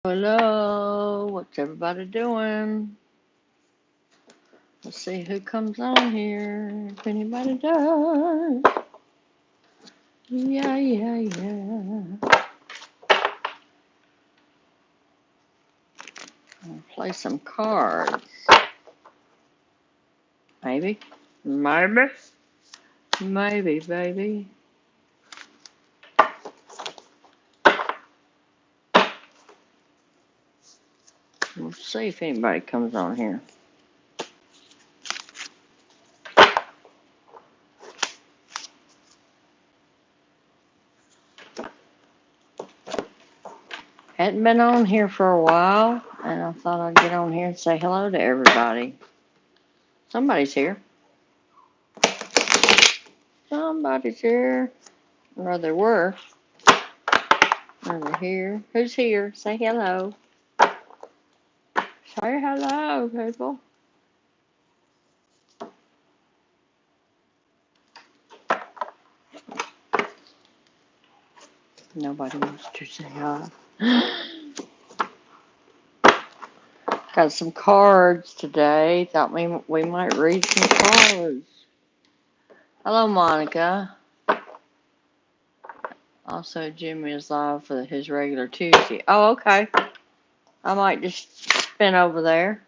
Hello, what's everybody doing? Let's see who comes on here, if anybody does. Yeah. I'll play some cards. Maybe, baby. We'll see if anybody comes on here. Hadn't been on here for a while, and I thought I'd get on here and say hello to everybody. Somebody's here. Somebody's here. Or they were. Or they're here. Who's here? Say hello. Say hello, people. Nobody wants to say hi. Got some cards today. Thought we might read some cards. Hello, Monica. Also, Jimmy is live for his regular Tuesday. Oh, okay. I might just spin over there.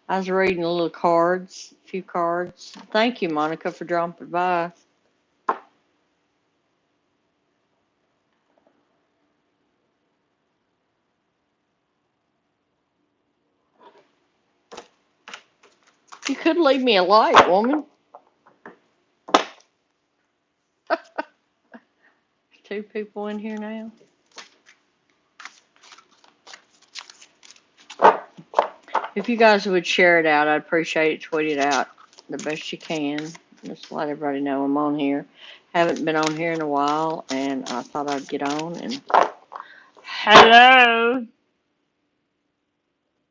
I was reading a few cards. Thank you, Monica, for dropping by. You could leave me a light, woman. Two people in here now. If you guys would share it out, I'd appreciate it. Tweet it out the best you can. Just let everybody know I'm on here. Haven't been on here in a while, and I thought I'd get on and hello.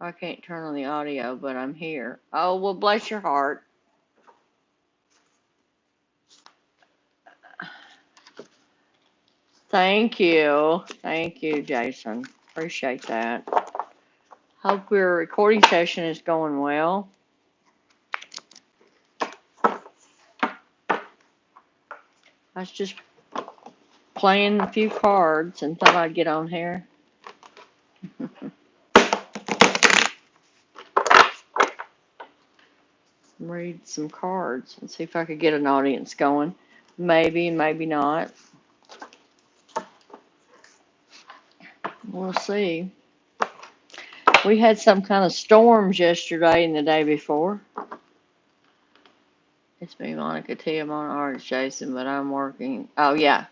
I can't turn on the audio, but I'm here. Oh, well, bless your heart. Thank you, Jason. Appreciate that. Hope your recording session is going well. I was just playing a few cards and thought I'd get on here. Read some cards and see if I could get an audience going. Maybe, maybe not. We'll see. We had some kind of storms yesterday and the day before. It's me, Monica T. I'm on Arts Jason, but I'm working. Oh, yeah.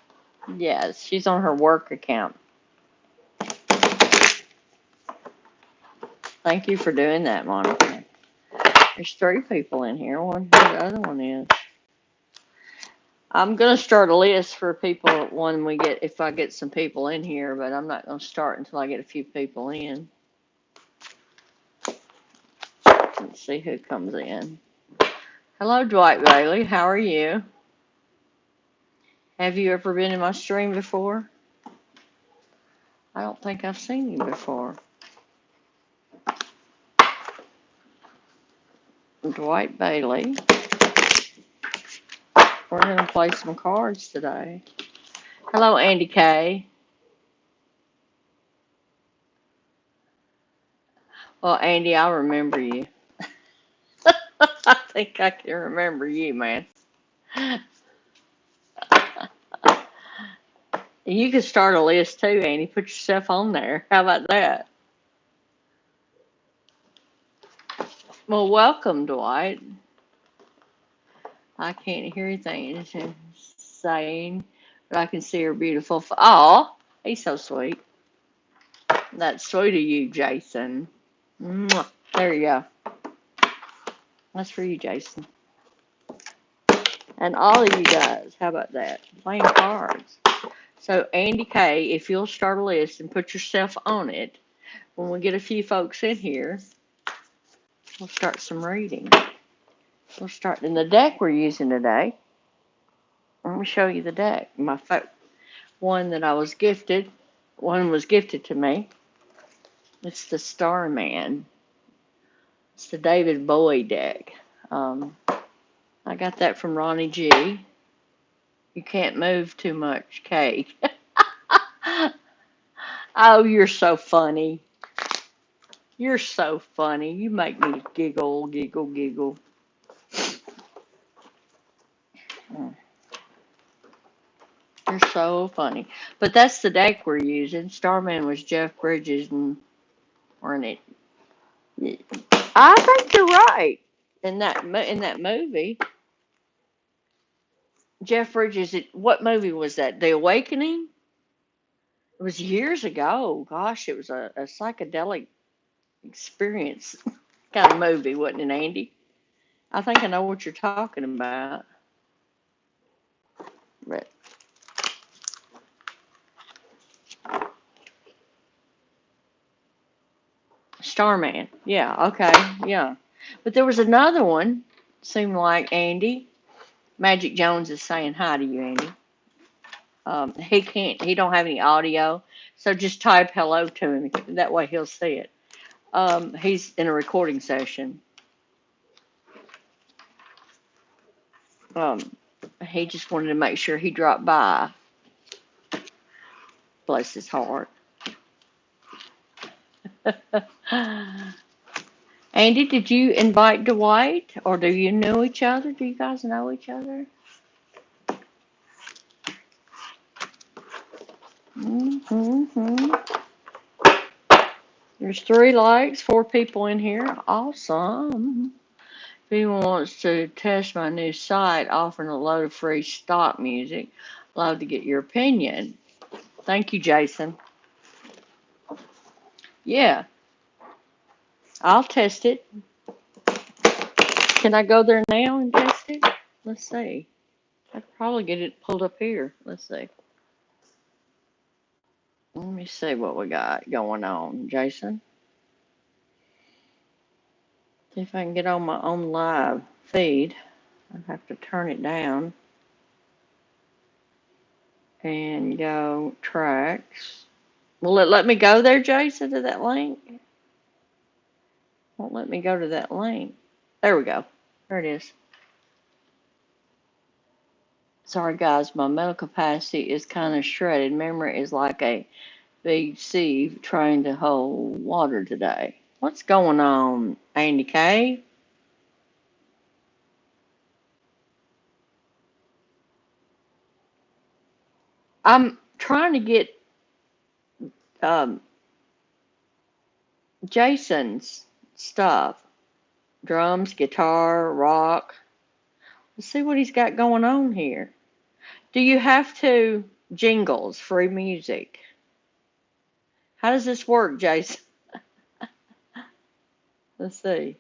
Yes, she's on her work account. Thank you for doing that, Monica. There's 3 people in here. I wonder who the other one is. I'm going to start a list for people if I get some people in here, but I'm not going to start until I get a few people in. Let's see who comes in. Hello, Dwight Bailey. How are you? Have you ever been in my stream before? I don't think I've seen you before. Dwight Bailey. We're going to play some cards today. Hello, Andy K. Well, Andy, I remember you. I think I can remember you, man. You could start a list too, Andy. Put yourself on there. How about that? Well, welcome, Dwight. I can't hear anything she's saying, but I can see her beautiful. Oh, he's so sweet. That's sweet of you, Jason. Mwah. There you go. That's for you, Jason. And all of you guys, how about that? Playing cards. So, Andy K., if you'll start a list and put yourself on it, when we get a few folks in here, we'll start some reading. We'll start in the deck we're using today. Let me show you the deck. One that I was gifted. One was gifted to me. It's the Starman. It's the David Bowie deck. I got that from Ronnie G. You can't move too much, Kay. Oh, you're so funny. You're so funny. You make me giggle, giggle, giggle. You're so funny. But that's the deck we're using. Starman was Jeff Bridges and weren't it? I think you're right. In that movie, Jeff Bridges. What movie was that? The Awakening. It was years ago. Gosh, it was a psychedelic experience kind of movie, wasn't it, Andy? I think I know what you're talking about. But Starman. Yeah, okay, yeah. But there was another one, seemed like Andy. Magic Jones is saying hi to you, Andy. He don't have any audio, so just type hello to him. That way he'll see it. He's in a recording session. Um, he just wanted to make sure he dropped by. Bless his heart. Andy, did you invite Dwight, or do you know each other? Do you guys know each other? Mm-hmm. There's 3 likes, 4 people in here. Awesome. If anyone wants to test my new site offering a load of free stock music, love to get your opinion. Thank you, Jason. Yeah, I'll test it. Can I go there now and test it? Let's see. I could probably get it pulled up here. Let's see. Let me see what we got going on, Jason. See if I can get on my own live feed. I have to turn it down and go tracks. Will it let me go there, Jason, to that link? Won't let me go to that link. There we go. There it is. Sorry, guys, my mental capacity is kind of shredded. Memory is like a big sieve trying to hold water today. What's going on, Andy K? I'm trying to get um, Jason's stuff. Drums, guitar, rock. Let's see what he's got going on here. Do you have to jingles, free music? How does this work, Jason? Let's see.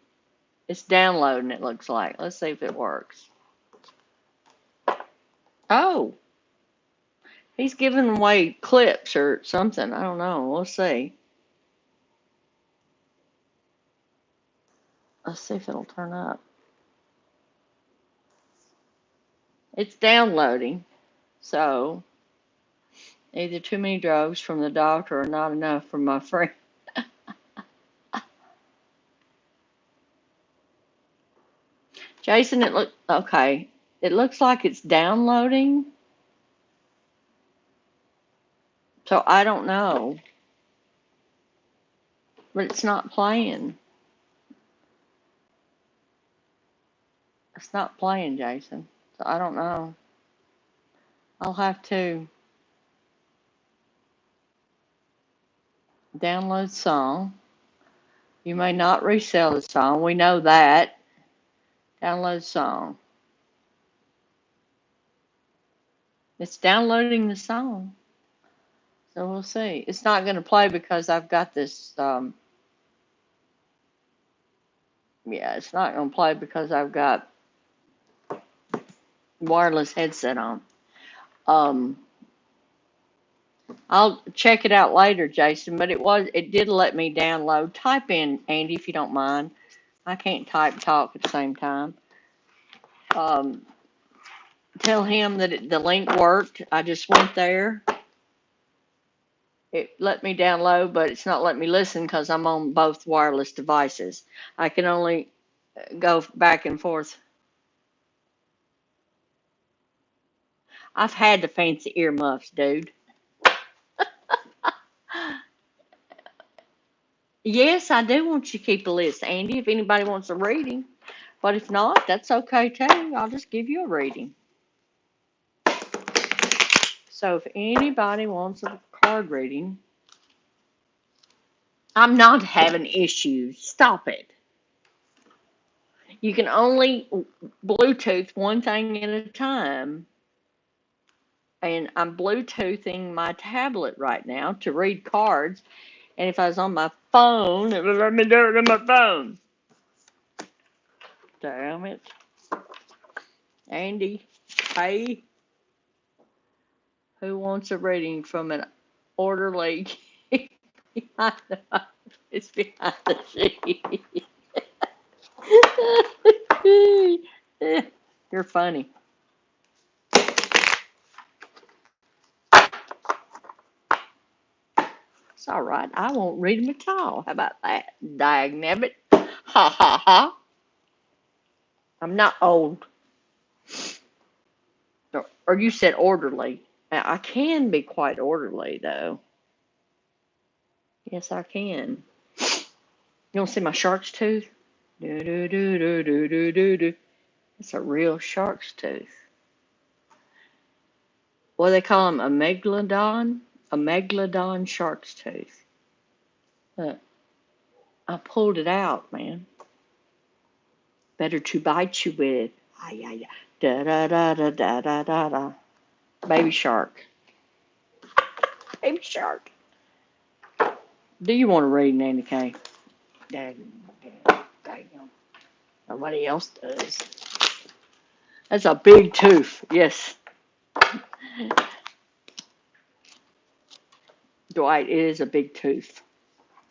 It's downloading, it looks like. Let's see if it works. Oh, he's giving away clips or something. I don't know. We'll see. Let's see if it'll turn up. It's downloading. So, either too many drugs from the doctor or not enough from my friend. Jason, okay. It looks like it's downloading. So I don't know. But it's not playing. It's not playing, Jason. So I don't know. I'll have to download song. You may not resell the song. We know that. Download song. It's downloading the song. So we'll see. It's not going to play because I've got this. Yeah, it's not going to play because I've got wireless headset on. I'll check it out later, Jason. But it did let me download. Type in Andy if you don't mind. I can't type and talk at the same time. Tell him that the link worked. I just went there. It let me download, but it's not letting me listen because I'm on both wireless devices. I can only go back and forth. I've had the fancy earmuffs, dude. Yes, I do want you to keep a list, Andy, if anybody wants a reading. But if not, that's okay too. I'll just give you a reading. So if anybody wants a card reading, I'm not having issues. Stop it. You can only Bluetooth one thing at a time. And I'm Bluetoothing my tablet right now to read cards. And if I was on my phone, it would let me do it on my phone. Damn it. Andy, hey, who wants a reading from an orderly behind the, it's behind the sheet? You're funny. It's all right. I won't read them at all. How about that? Dagnabbit. Ha ha ha. I'm not old. Or you said orderly. I can be quite orderly, though. Yes, I can. You want to see my shark's tooth? Do do do do do do do do. It's a real shark's tooth. What do they call them? A megalodon? A megalodon shark's tooth. Look, I pulled it out, man. Better to bite you with. Ay, ay, ay. Da da da da da da da da. Baby shark. Baby shark. Do you want to read Nanny K? Dang. Nobody else does. That's a big tooth. Yes. Dwight, it is a big tooth.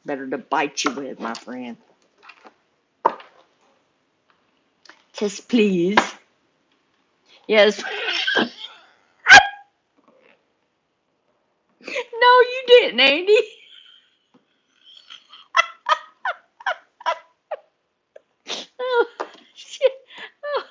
Better to bite you with, my friend. Just please. Yes. No, you didn't, Andy. Oh, shit. Oh.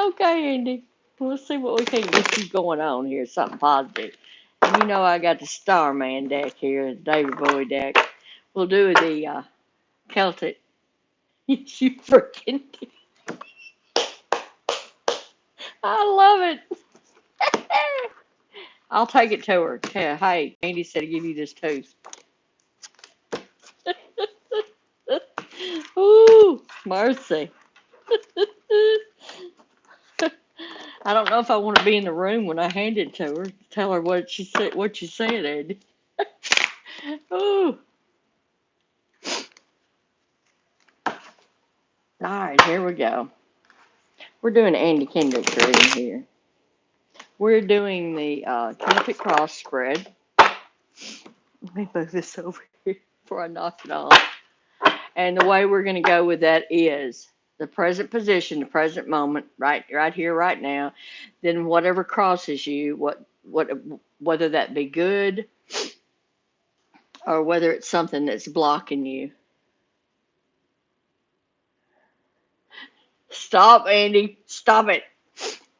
Okay, Andy. We'll see what we can get you going on here. Something positive. And you know I got the Starman deck here, the David Bowie deck. We'll do the Celtic. You freaking. I love it. I'll take it to her. Yeah, hey, Andy said to give you this tooth. Ooh, mercy. I don't know if I want to be in the room when I hand it to her. Tell her what she said. What you said, Andy. Ooh. All right, here we go. We're doing Andy Kendrick's reading here. We're doing the Celtic Cross spread. Let me move this over here before I knock it off. And the way we're going to go with that is the present position, the present moment, right here, right now. Then whatever crosses you, whether that be good or whether it's something that's blocking you. Stop, Andy. Stop it.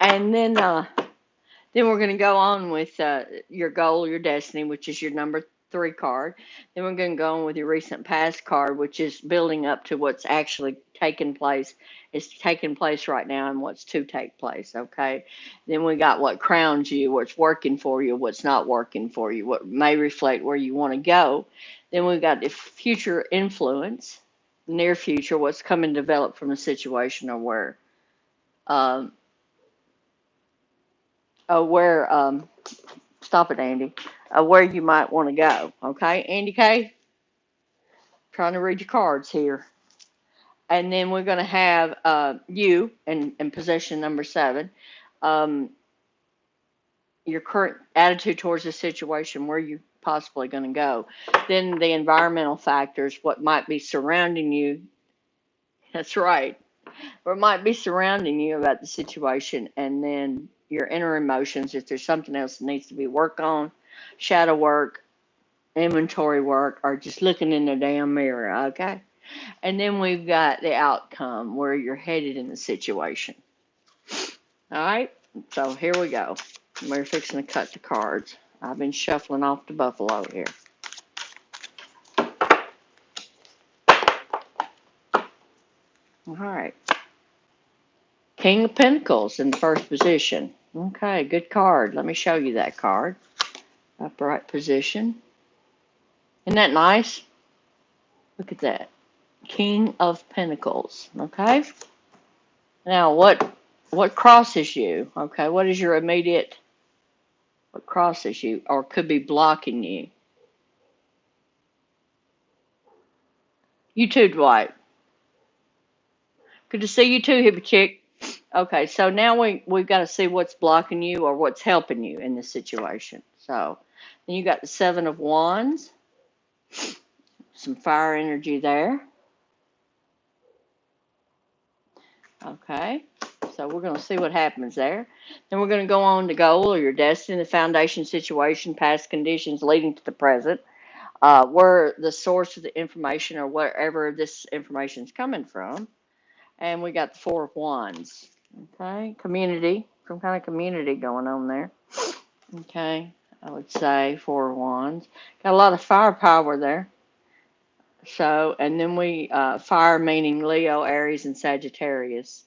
And then we're going to go on with your goal, your destiny, which is your number 3 card. Then we're going to go on with your recent past card, which is building up to what's actually taking place. It's taking place right now and what's to take place, okay? Then we got what crowns you, what's working for you, what's not working for you, what may reflect where you want to go. Then we've got the future influence, near future, what's coming to develop from a situation or um, where stop it, Andy, where you might want to go. Okay, Andy K? Trying to read your cards here. And then we're going to have you in possession number 7. Your current attitude towards the situation, where you possibly going to go. Then the environmental factors, what might be surrounding you. That's right. What might be surrounding you about the situation. And then your inner emotions. If there's something else that needs to be worked on, shadow work, inventory work, or just looking in the damn mirror, okay? And then we've got the outcome, where you're headed in the situation. All right, so here we go. We're fixing to cut the cards. I've been shuffling off the buffalo here. All right. King of Pentacles in the first position. Okay, good card. Let me show you that card. Upright position. Isn't that nice? Look at that. King of Pentacles. Okay. Now, what crosses you? Okay, what is your immediate, what crosses you or could be blocking you? You too, Dwight. Good to see you too, hippie chick. Okay, so now we've got to see what's blocking you or what's helping you in this situation. So, then you got the Seven of Wands. Some fire energy there. Okay, so we're going to see what happens there. Then we're going to go on to goal or your destiny, the foundation, situation, past conditions leading to the present, where the source of the information or wherever this information is coming from. And we got the Four of Wands. Okay, community, some kind of community going on there. Okay, I would say Four of Wands. Got a lot of firepower there. So, and then we, fire meaning Leo, Aries, and Sagittarius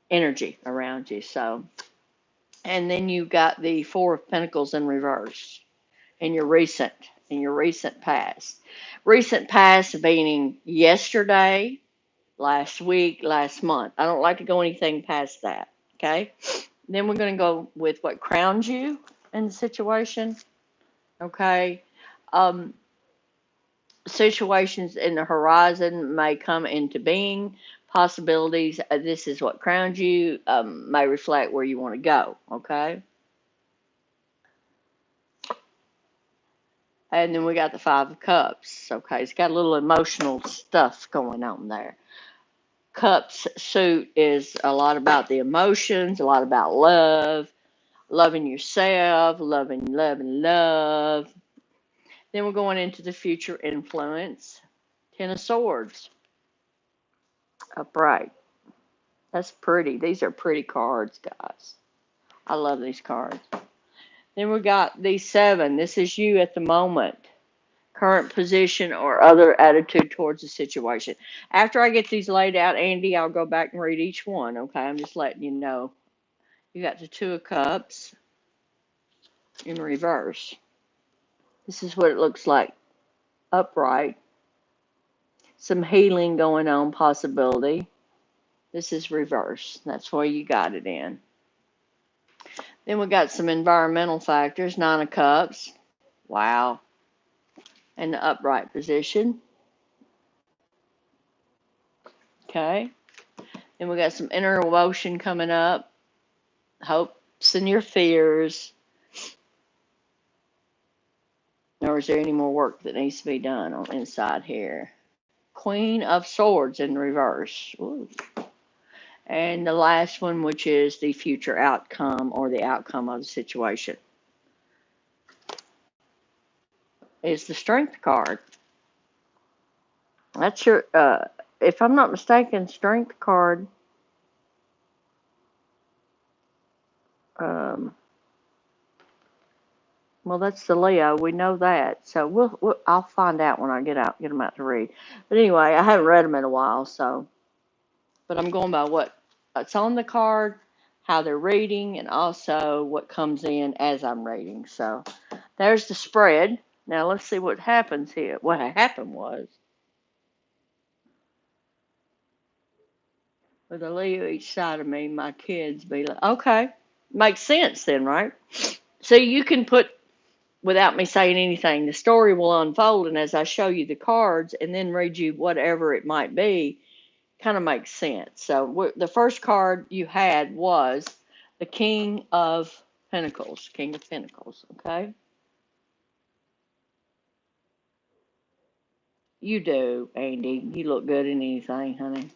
energy around you. So, and then you got the Four of Pentacles in reverse in your recent past. Recent past meaning yesterday, last week, last month. I don't like to go anything past that. Okay. Then we're going to go with what crowns you in the situation. Okay. Situations in the horizon may come into being. Possibilities. This is what crowns you. May reflect where you want to go. Okay. And then we got the Five of Cups. Okay. It's got a little emotional stuff going on there. Cups suit is a lot about the emotions, a lot about love, loving yourself, love. Then we're going into the future influence. Ten of Swords. Upright. That's pretty. These are pretty cards, guys. I love these cards. Then we got the Seven. This is you at the moment. Current position or other attitude towards the situation. After I get these laid out, Andy, I'll go back and read each one. Okay, I'm just letting you know. You got the Two of Cups in reverse. This is what it looks like upright. Some healing going on, possibility. This is reverse. That's where you got it in. Then we got some environmental factors. Nine of Cups. Wow. And the upright position. Okay. Then we got some inner emotion coming up. Hopes and your fears. Or is there any more work that needs to be done on inside here? Queen of Swords in reverse. Ooh. And the last one, which is the future outcome or the outcome of the situation, is the Strength card. That's your, if I'm not mistaken, Strength card. Well, that's the Leo. We know that. So I'll find out when I get them out to read. But anyway, I haven't read them in a while, so. But I'm going by what's on the card, how they're reading, and also what comes in as I'm reading. So there's the spread. Now let's see what happens here. What happened was, with a Leo each side of me, my kids be like, okay, makes sense then, right? So you can put, without me saying anything, the story will unfold, and as I show you the cards and then read you whatever it might be, kind of makes sense. So the first card you had was the King of Pentacles. King of Pentacles, okay? You do, Andy. You look good in anything, honey.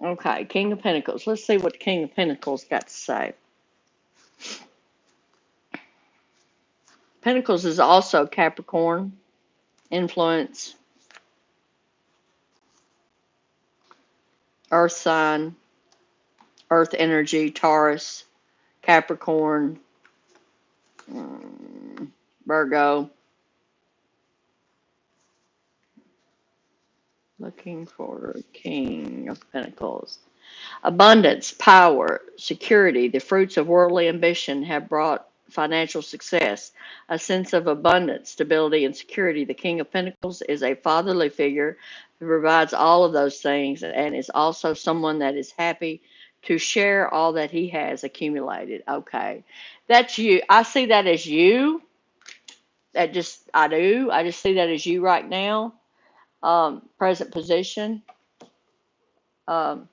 Okay, King of Pentacles. Let's see what the King of Pentacles got to say. Pentacles is also Capricorn, influence, earth sign, earth energy, Taurus, Capricorn, Virgo. Looking for King of Pentacles. Abundance, power, security, the fruits of worldly ambition have brought financial success, a sense of abundance, stability, and security. The King of Pentacles is a fatherly figure who provides all of those things and is also someone that is happy to share all that he has accumulated. Okay, that's you. I see that as you. I do. I just see that as you right now, present position. Um,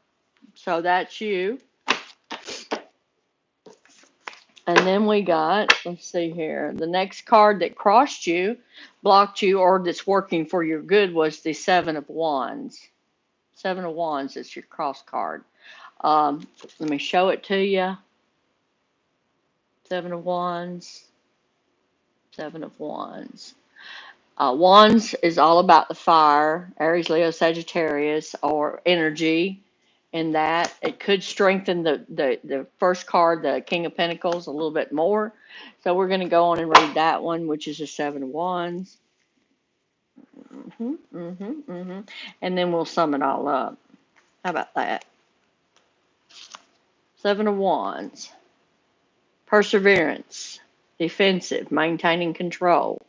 so that's you. And then we got, let's see here, the next card that crossed you, blocked you, or that's working for your good was the Seven of Wands. Seven of Wands is your cross card. Let me show it to you. Seven of Wands. Seven of Wands. Wands is all about the fire, Aries, Leo, Sagittarius, or energy. In that it could strengthen the first card, the King of Pentacles, a little bit more. So we're going to go on and read that one, which is the Seven of Wands. And then we'll sum it all up. How about that? Seven of Wands. Perseverance. Defensive. Maintaining control.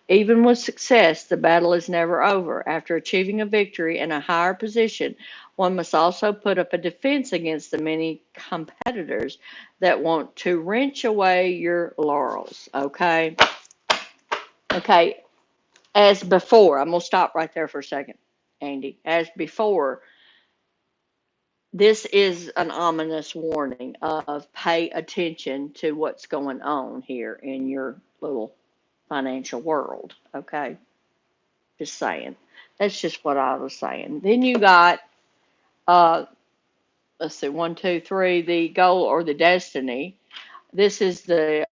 Even with success, the battle is never over. After achieving a victory in a higher position, one must also put up a defense against the many competitors that want to wrench away your laurels. Okay? Okay, as before, I'm going to stop right there for a second, Andy. As before, this is an ominous warning of pay attention to what's going on here in your little financial world. Okay? Just saying. That's just what I was saying. Then you got, let's see, 1, 2, 3, the goal or the destiny. This is the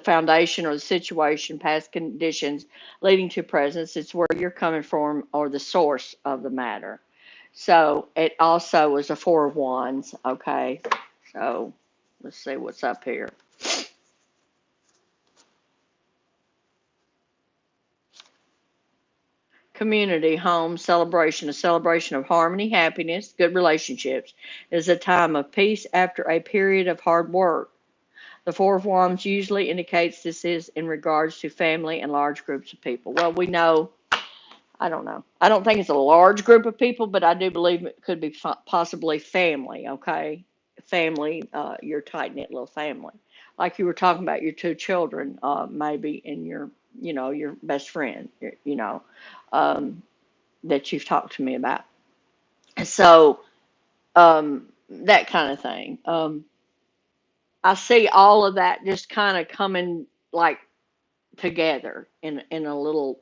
foundation or the situation, past conditions leading to presence. It's where you're coming from or the source of the matter. So it also was a Four of Wands. Okay. So let's see what's up here. Community, home, celebration, a celebration of harmony, happiness, good relationships. It is a time of peace after a period of hard work. The Four of Wands usually indicates this is in regards to family and large groups of people. Well, we know, I don't know. I don't think it's a large group of people, but I do believe it could be possibly family, okay? Family, your tight-knit little family. Like you were talking about your two children, maybe, and your best friend, that you've talked to me about. So, that kind of thing. I see all of that just kind of coming like together in a little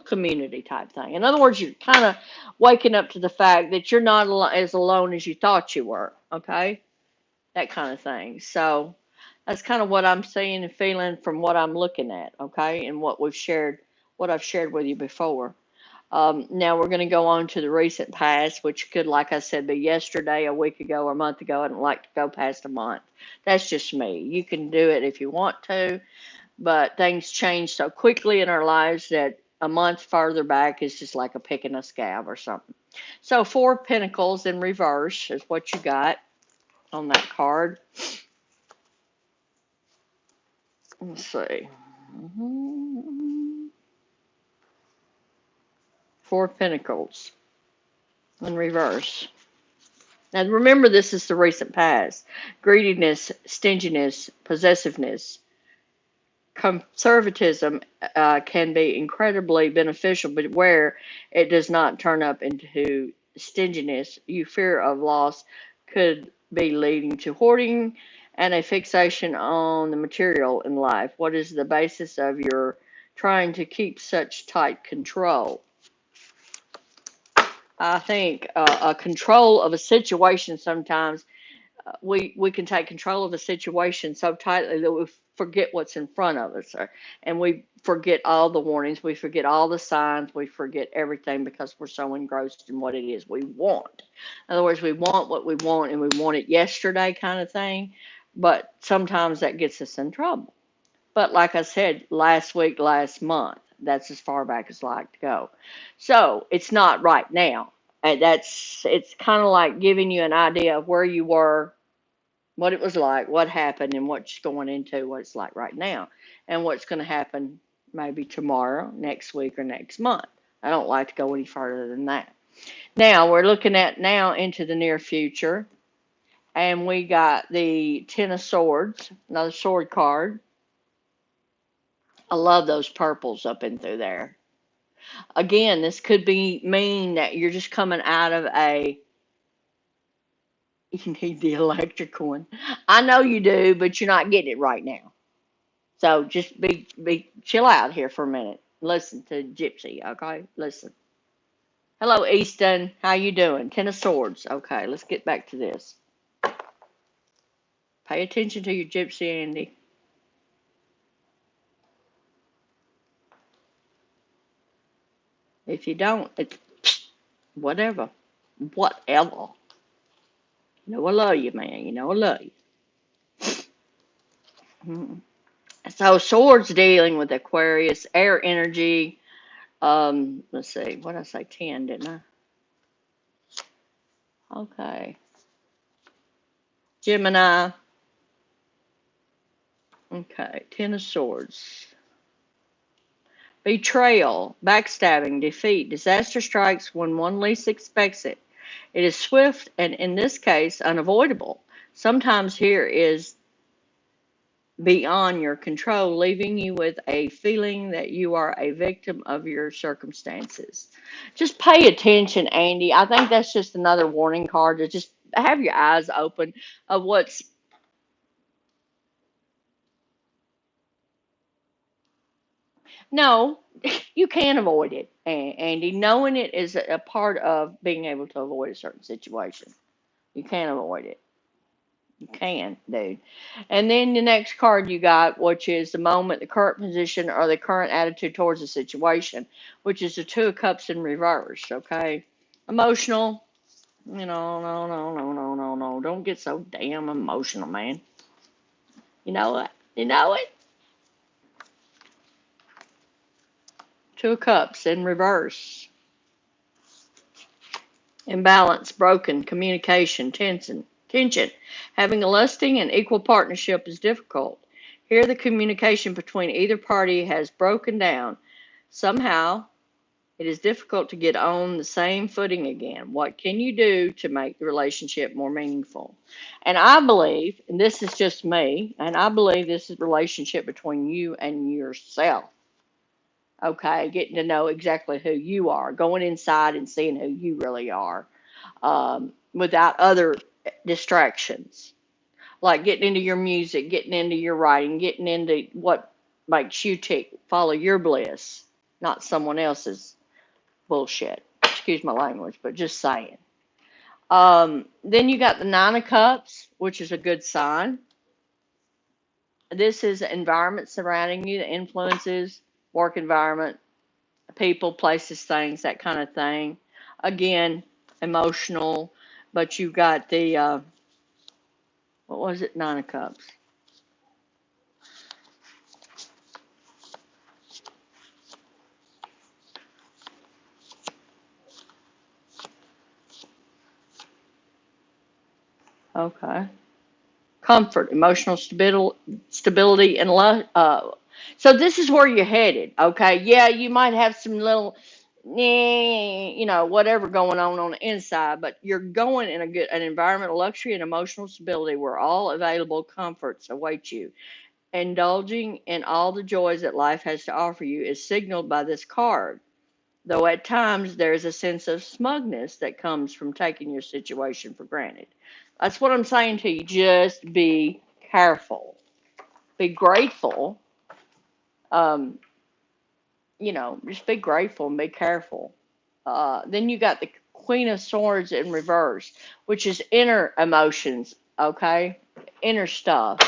community type thing. In other words, you're kind of waking up to the fact that you're not as alone as you thought you were. Okay, that kind of thing. So that's kind of what I'm seeing and feeling from what I'm looking at. Okay, and what I've shared with you before. Now we're going to go on to the recent past, which could, like I said, be yesterday, a week ago, or a month ago. I don't like to go past a month. That's just me. You can do it if you want to, but things change so quickly in our lives that a month farther back is just like a pick in a scab or something. So Four of Pentacles in reverse is what you got on that card. Let's see. Four of Pentacles in reverse. Now remember, this is the recent past. Greediness, stinginess, possessiveness, conservatism can be incredibly beneficial, but where it does not turn up into stinginess, you fear of loss could be leading to hoarding and a fixation on the material in life. What is the basis of your trying to keep such tight control? I think a control of a situation sometimes we can take control of a situation so tightly that we forget what's in front of us, and we forget all the warnings, we forget all the signs, we forget everything because we're so engrossed in what it is we want. In other words, we want what we want and we want it yesterday, kind of thing. But sometimes that gets us in trouble. But like I said, last week, last month, that's as far back as I like to go. So it's not right now. And it's kind of like giving you an idea of where you were, what it was like, what happened, and what's going into what it's like right now, and what's going to happen maybe tomorrow, next week, or next month. I don't like to go any further than that. Now we're looking at now into the near future, and we got the Ten of Swords, another sword card. I love those purples up in through there. Again, this could be mean that you're just coming out of a. You need the electric one. I know you do, but you're not getting it right now. So just be chill out here for a minute. Listen to Gypsy, okay? Listen. Hello, Easton. How you doing? Ten of Swords. Okay, let's get back to this. Pay attention to your Gypsy, Andy. If you don't, it's whatever. Whatever. You know I love you, man. You know I love you. Mhm. So swords dealing with Aquarius, air energy. Let's see. What did I say? 10, didn't I? Okay. Gemini. Okay. 10 of Swords. Betrayal, backstabbing, defeat, disaster strikes when one least expects it. It is swift and, in this case, unavoidable. Sometimes here is beyond your control, leaving you with a feeling that you are a victim of your circumstances. Just pay attention, Andy. I think that's just another warning card to just have your eyes open of what's. No, you can avoid it, Andy. Knowing it is a part of being able to avoid a certain situation. You can avoid it. You can, dude. And then the next card you got, which is the moment, the current position, or the current attitude towards the situation, which is the Two of Cups in reverse, okay? Emotional, no. Don't get so damn emotional, man. You know what? You know it? Two of Cups in reverse. Imbalance, broken, communication, tension. Having a lusting and equal partnership is difficult. Here, the communication between either party has broken down. Somehow, it is difficult to get on the same footing again. What can you do to make the relationship more meaningful? And I believe, and this is just me, and I believe this is a relationship between you and yourself. Okay, getting to know exactly who you are, going inside and seeing who you really are, without other distractions, like getting into your music, getting into your writing, getting into what makes you tick, follow your bliss, not someone else's bullshit. Excuse my language, but just saying. Then you got the Nine of Cups, which is a good sign. This is the environment surrounding you, the influences, work environment, people, places, things, that kind of thing. Again, emotional, but you got the, what was it? Nine of Cups. Okay. Comfort, emotional stability, and love. So this is where you're headed. Okay. Yeah, you might have some little, whatever going on the inside, but you're going in an environment of luxury and emotional stability where all available comforts await you. Indulging in all the joys that life has to offer you is signaled by this card, though at times there is a sense of smugness that comes from taking your situation for granted. That's what I'm saying to you. Just be careful. Be grateful. Um, just be grateful and be careful. Then you got the Queen of Swords in reverse, which is inner emotions, okay? Inner stuff.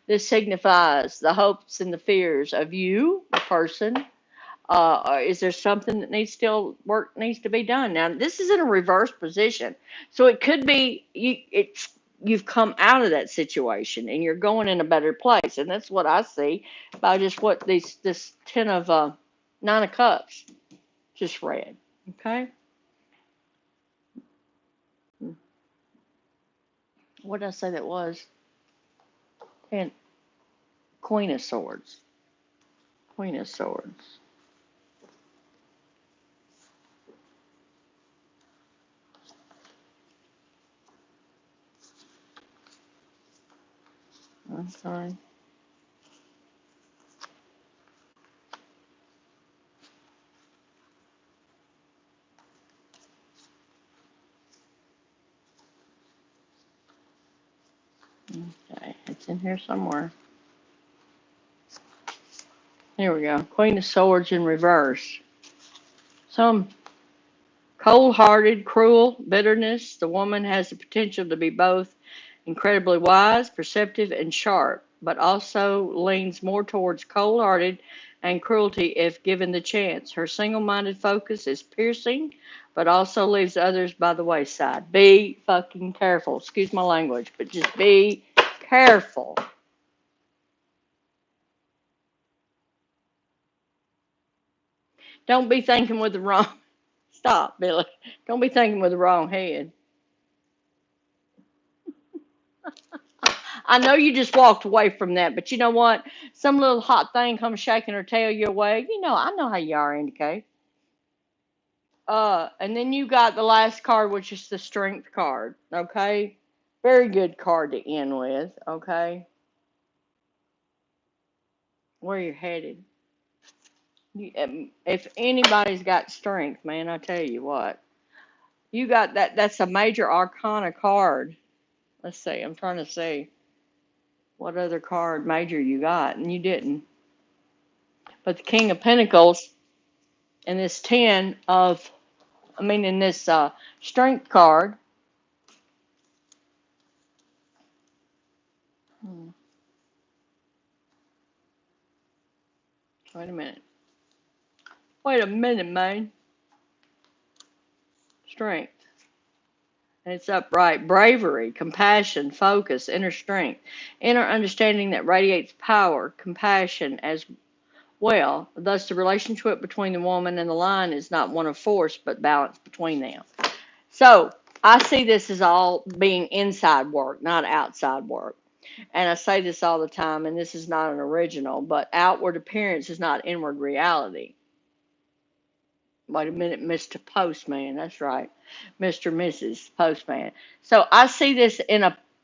This signifies the hopes and the fears of you, the person. Or is there something that work needs to be done? Now, this is in a reverse position, so it could be you've come out of that situation and you're going in a better place, and that's what I see by just what this Nine of Cups just read. Okay, what did I say that was? And Queen of Swords. Queen of Swords. I'm sorry. Okay, it's in here somewhere. Here we go. Queen of Swords in reverse. Some cold-hearted, cruel bitterness. The woman has the potential to be both incredibly wise, perceptive, and sharp, but also leans more towards cold-hearted and cruelty if given the chance. Her single-minded focus is piercing, but also leaves others by the wayside. Be fucking careful. Excuse my language, but just be careful. Don't be thinking with the wrong. Stop, Billy. Don't be thinking with the wrong head. I know you just walked away from that, but you know what? Some little hot thing comes shaking her tail your way. I know how you are, Indicate. And then you got the last card, which is the Strength card. Okay, very good card to end with. Okay, where you're headed. If anybody's got strength, man, I tell you what, you got that. That's a major arcana card. Let's see. I'm trying to see what other card major you got, and you didn't. But the King of Pentacles and this in this Strength card. Wait a minute. Wait a minute, man. Strength. And it's upright. Bravery, compassion, focus, inner strength. Inner understanding that radiates power, compassion as well. Thus, the relationship between the woman and the lion is not one of force, but balance between them. So, I see this as all being inside work, not outside work. And I say this all the time, and this is not an original, but outward appearance is not inward reality. Wait a minute, Mr. Postman. That's right. Mr. and Mrs. Postman. So I see this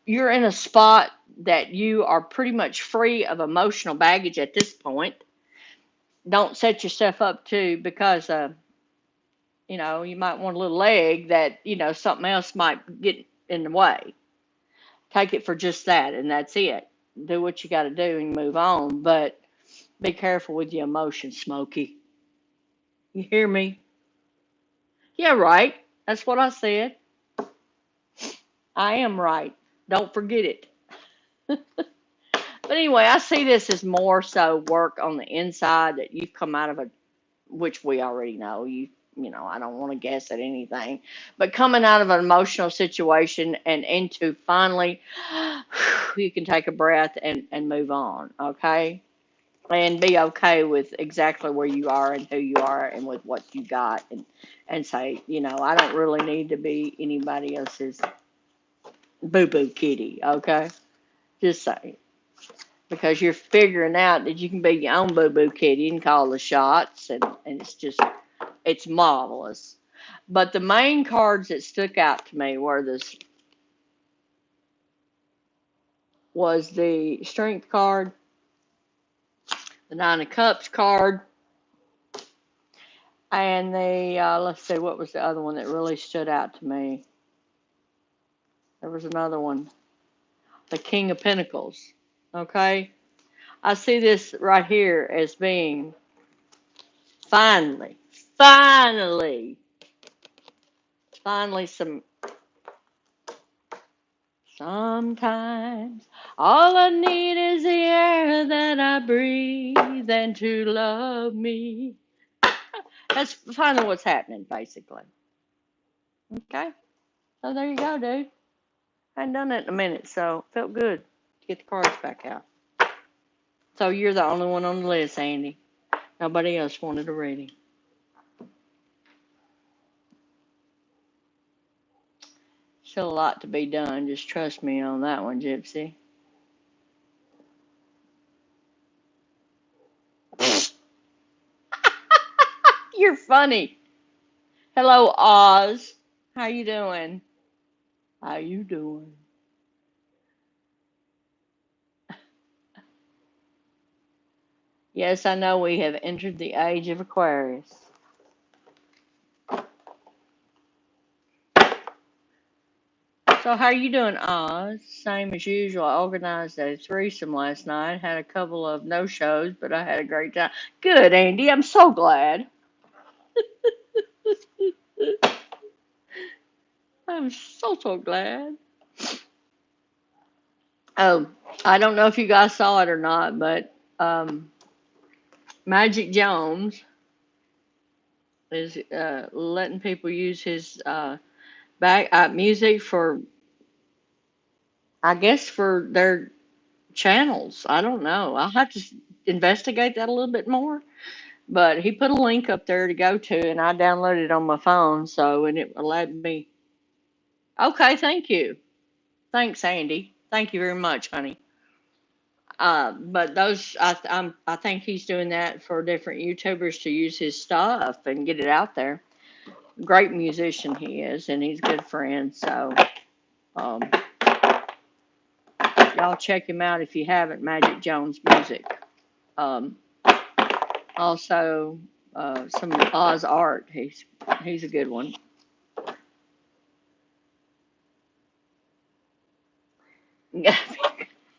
you're in a spot that you are pretty much free of emotional baggage at this point. Don't set yourself up because, you might want a little leg that, something else might get in the way. Take it for just that, and that's it. Do what you got to do and move on. But be careful with your emotions, Smokey. You hear me? Yeah, right. That's what I said. I am right. Don't forget it. But anyway, I see this as more so work on the inside that you've come out of which we already know. I don't want to guess at anything, but coming out of an emotional situation and into finally, you can take a breath and move on, okay? And be okay with exactly where you are and who you are and with what you got and say, I don't really need to be anybody else's boo-boo kitty, okay? Just say, because you're figuring out that you can be your own boo-boo kitty and call the shots, and it's marvelous. But the main cards that stuck out to me was the Strength card, the Nine of Cups card, and let's see, what was the other one that really stood out to me? There was another one, the King of Pentacles, okay? I see this right here as being finally, Finally, sometimes all I need is the air that I breathe and to love me. That's finally what's happening, basically. Okay? So there you go, dude. I hadn't done that in a minute, so it felt good to get the cards back out. So you're the only one on the list, Andy. Nobody else wanted a reading. Still a lot to be done. Just trust me on that one, Gypsy. You're funny. Hello, Oz. How you doing? How you doing? Yes, I know we have entered the age of Aquarius. So how you doing, Oz? Same as usual. I organized a threesome last night. Had a couple of no-shows, but I had a great time. Good, Andy. I'm so glad. I'm so glad. Oh, I don't know if you guys saw it or not, but Magic Jones is letting people use his back music for, I guess, for their channels. I don't know. I'll have to investigate that a little bit more. But he put a link up there to go to, and I downloaded it on my phone. So, and it allowed me. Okay, thank you. Thanks, Andy. Thank you very much, honey. But those, I think he's doing that for different YouTubers to use his stuff and get it out there. Great musician he is, and he's a good friend. So, um, y'all check him out if you haven't. Magic Jones Music. Um, Also, some Oz art. He's a good one.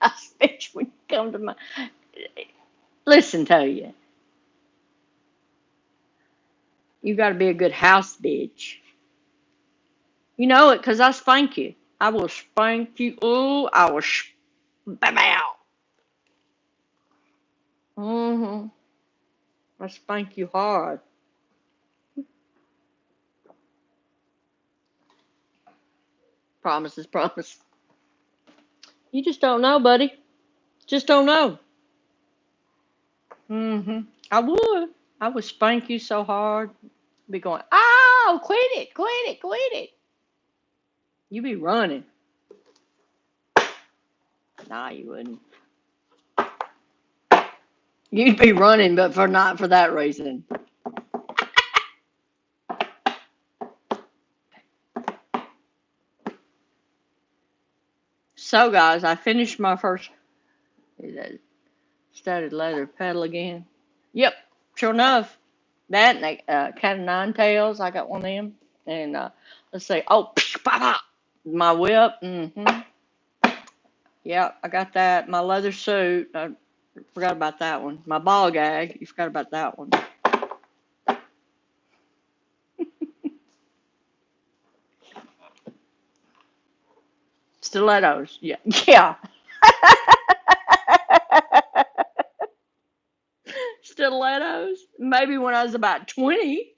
I bitch when you come to my. Listen to you. You got to be a good house bitch. You know it, 'cause I spank you. I will spank you. Ooh, I will. Bow. Mm-hmm. I spank you hard. Promise is promise. You just don't know, buddy. Just don't know. Mm-hmm. I would. I would spank you so hard. Be going, oh, quit it, quit it, quit it. You be running. Nah, you wouldn't. You'd be running, but for not for that reason. So, guys, I finished my first. Is that studded leather pedal again? Yep, sure enough. That and cat of nine tails. I got one of them. And let's see. Oh, my whip. Mm-hmm. Yep, I got that. My leather suit. I forgot about that one. My ball gag. You forgot about that one. Stilettos. Yeah. Yeah. Stilettos. Maybe when I was about 20.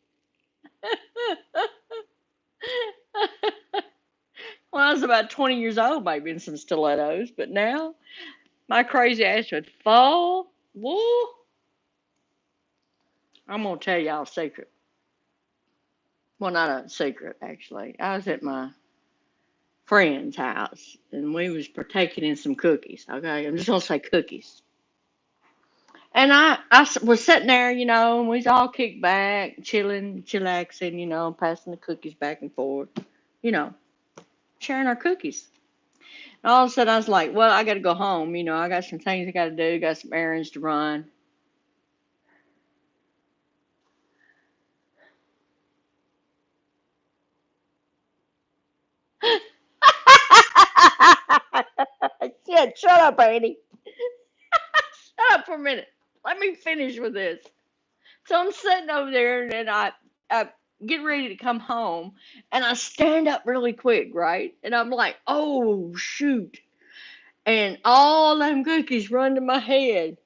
When I was about 20 years old, maybe in some stilettos. But now, my crazy ass would fall. Woo. I'm going to tell y'all a secret. Well, not a secret, actually. I was at my friend's house, and we was partaking in some cookies. Okay, I'm just going to say cookies. And I was sitting there, and we was all kicked back, chilling, chillaxing, passing the cookies back and forth, you know, sharing our cookies. And all of a sudden, I was like, well, I got to go home. I got some things I got to do, got some errands to run. Shut up, Andy. Shut up for a minute. Let me finish with this. So I'm sitting over there, and get ready to come home, and I stand up really quick, right? And I'm like, oh, shoot. And all them cookies run to my head.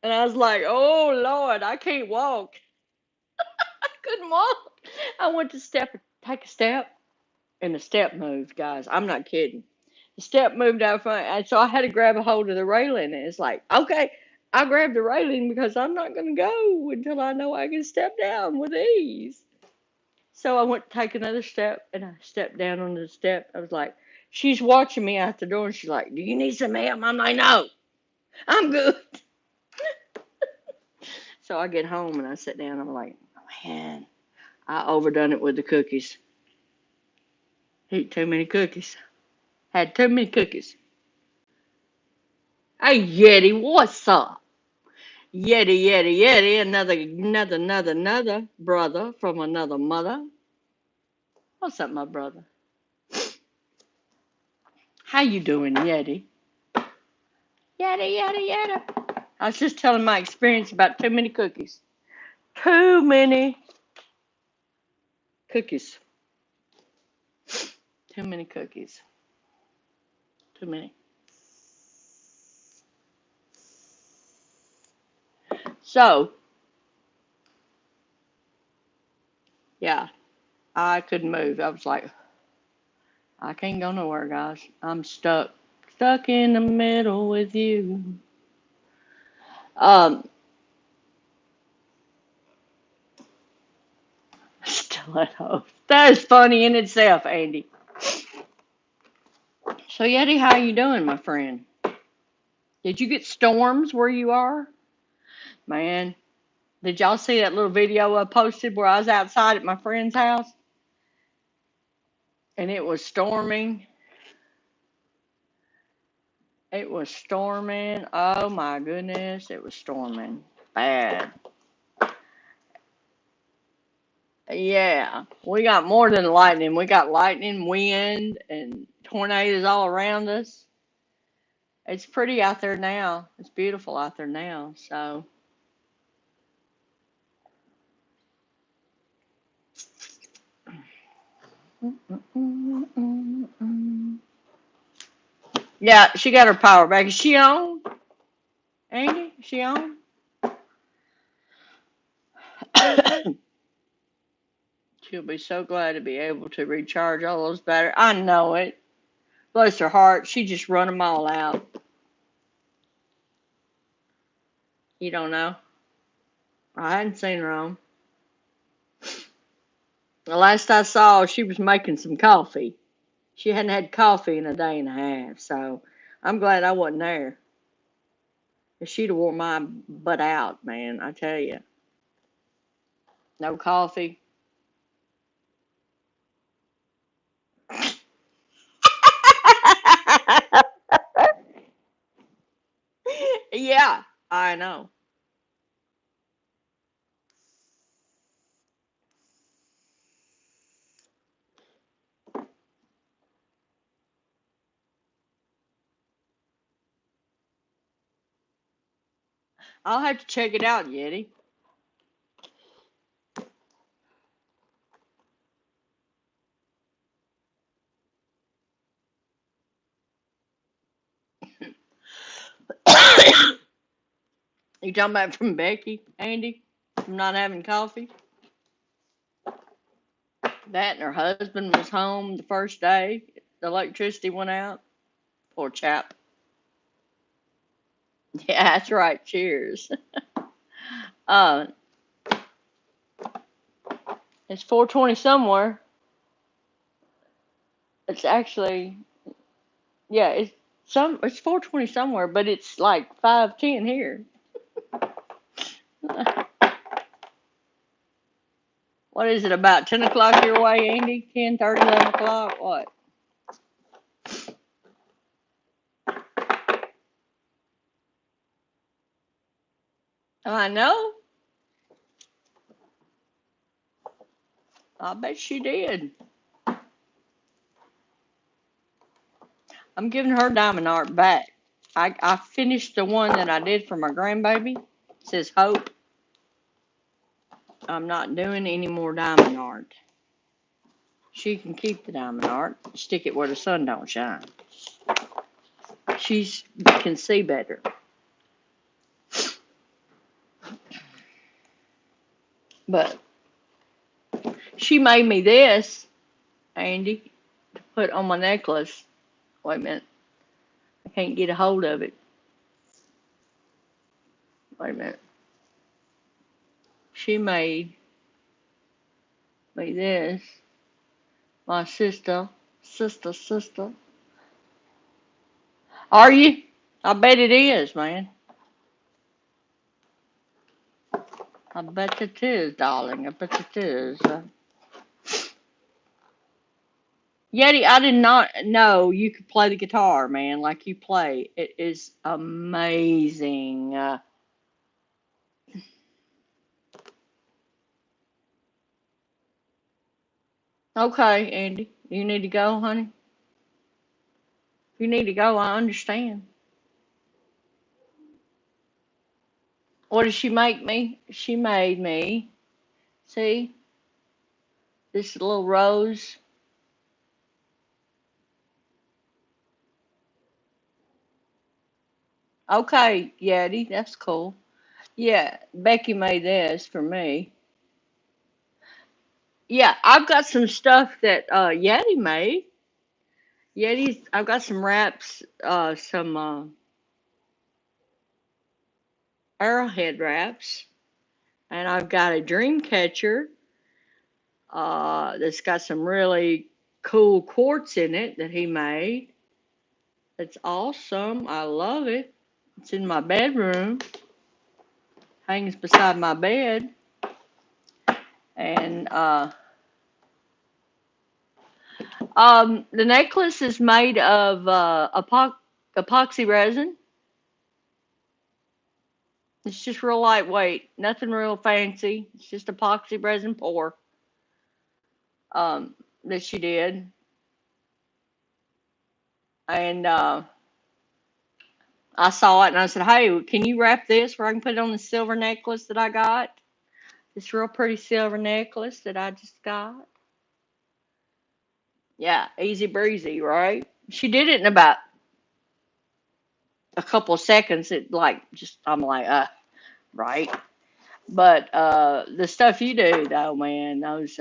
And I was like, oh, Lord, I can't walk. I couldn't walk. I went to take a step, and the step moved, guys. I'm not kidding. The step moved out front, and so I had to grab a hold of the railing. And it's like, okay, I'll grab the railing because I'm not going to go until I know I can step down with ease. So I went to take another step, and I stepped down on the step. I was like, she's watching me out the door, and she's like, do you need some help? I'm like, no, I'm good. So I get home, and I sit down. I'm like, man, I overdone it with the cookies. Ate too many cookies. Had too many cookies. Hey, Yeti, what's up? Yeti, Yeti, Yeti, another brother from another mother. What's up, my brother? How you doing, Yeti? Yeti, Yeti, Yeti. I was just telling my experience about too many cookies. Too many cookies. Too many cookies. Too many. So, yeah, I couldn't move. I was like, I can't go nowhere, guys. I'm stuck. Stuck in the middle with you. Um, Stilettos. That is funny in itself, Andy. So, Yeti, how you doing, my friend? Did you get storms where you are? Man, did y'all see that little video I posted where I was outside at my friend's house and it was storming? It was storming. Oh my goodness, it was storming. Bad. Yeah, we got more than lightning. We got lightning, wind, and tornadoes all around us. It's pretty out there now. It's beautiful out there now. So, yeah, she got her power back. Is she on, Andy? Is she on? She'll be so glad to be able to recharge all those batteries. I know it. Bless her heart. She just run them all out. You don't know? I hadn't seen her on. The last I saw, she was making some coffee. She hadn't had coffee in a day and a half, so I'm glad I wasn't there. She'd have wore my butt out, man, I tell you. No coffee. Yeah, I know. I'll have to check it out, Yeti. You talking about from Becky, Andy? From not having coffee? That and her husband was home the first day. The electricity went out. Poor chap. Yeah, that's right. Cheers. Uh, it's 4:20 somewhere. It's actually, yeah, it's 4:20 somewhere, but it's like 5:10 here. What is it, about 10 o'clock your way, Andy? 10:30, 11 o'clock? What? I know. I bet she did. I'm giving her diamond art back. I finished the one that I did for my grandbaby. It says Hope. I'm not doing any more diamond art. She can keep the diamond art. Stick it where the sun don't shine. She can see better. But she made me this, Andy, to put on my necklace. Wait a minute. I can't get a hold of it. Wait a minute. She made me this. My sister. Are you? I bet it is, man. I bet it is, darling. I bet it is. Yeti, I did not know you could play the guitar, man, like you play. It is amazing. Okay, Andy, you need to go, honey. If you need to go, I understand. What did she make me? She made me, see, this little rose. Okay, Yeti, that's cool. Yeah, Becky made this for me. Yeah, I've got some stuff that Yeti made. Yeti's, I've got some wraps, some arrowhead wraps, and I've got a dream catcher that's got some really cool quartz in it that he made. It's awesome. I love it. It's in my bedroom, hangs beside my bed, and the necklace is made of epoxy resin. It's just real lightweight, nothing real fancy. It's just epoxy resin pour that she did, and I saw it and I said, "Hey, can you wrap this where I can put it on the silver necklace that I got? This real pretty silver necklace that I just got." Yeah, easy breezy, right? She did it in about a couple of seconds. It like just I'm like, right. But the stuff you do though, man, those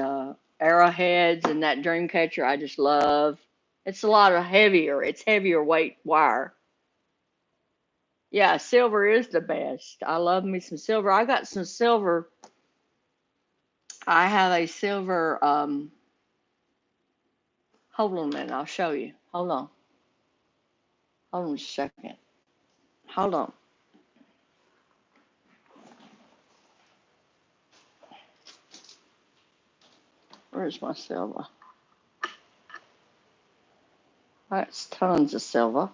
arrowheads and that dream catcher, I just love. It's a lot of heavier. It's heavier weight wire. Yeah, silver is the best. I love me some silver. I got some silver. I have a silver. Hold on a minute. I'll show you. Hold on. Hold on a second. Hold on. Where's my silver? That's tons of silver.